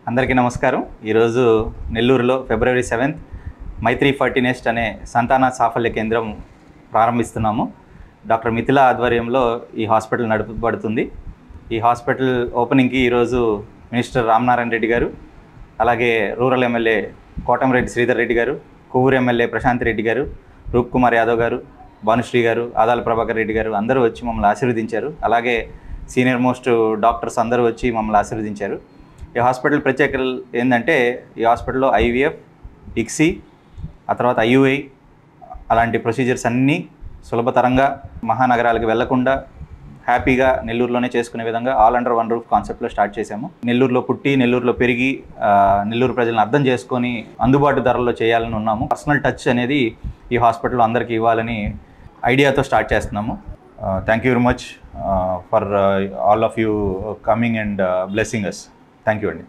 అందరికీ నమస్కారం. ఈరోజు నెల్లూరులో ఫిబ్రవరి 7th మైత్రి ఫర్టినెస్ట్ అనే సంతాన సాఫల్య కేంద్రం ప్రారంభిస్తున్నాము. డాక్టర్ మిథిలా ఆధ్వర్యంలో ఈ హాస్పిటల్ నడుపబడుతుంది. ఈ హాస్పిటల్ ఓపెనింగ్కి ఈరోజు మినిస్టర్ రామనారాయణ రెడ్డి గారు, అలాగే రూరల్ ఎమ్మెల్యే కోటమిరెడ్డి శ్రీధర్ రెడ్డి గారు, కొవ్వూరు ఎమ్మెల్యే ప్రశాంత్ రెడ్డి గారు, రూప్ కుమార్ యాదవ్ గారు, భానుశ్రీ గారు, ఆదాల ప్రభాకర్ రెడ్డి గారు అందరూ వచ్చి మమ్మల్ని ఆశీర్వదించారు. అలాగే సీనియర్ మోస్ట్ డాక్టర్స్ అందరూ వచ్చి మమ్మల్ని ఆశీర్వదించారు. ఈ హాస్పిటల్ ప్రత్యేకతలు ఏంటంటే, ఈ హాస్పిటల్లో IVF, ICSI, ఆ తర్వాత IUI అలాంటి ప్రొసీజర్స్ అన్నీ సులభతరంగా మహానగరాలకు వెళ్లకుండా హ్యాపీగా నెల్లూరులోనే చేసుకునే విధంగా ఆల్ అండర్ వన్ రూఫ్ కాన్సెప్ట్లో స్టార్ట్ చేశాము. నెల్లూరులో పుట్టి నెల్లూరులో పెరిగి నెల్లూరు ప్రజలను అర్థం చేసుకొని అందుబాటు ధరల్లో చేయాలని ఉన్నాము. పర్సనల్ టచ్ అనేది ఈ హాస్పిటల్లో అందరికీ ఇవ్వాలని ఐడియాతో స్టార్ట్ చేస్తున్నాము. Thank you very much for all of you coming and blessing us. Thank you అండి.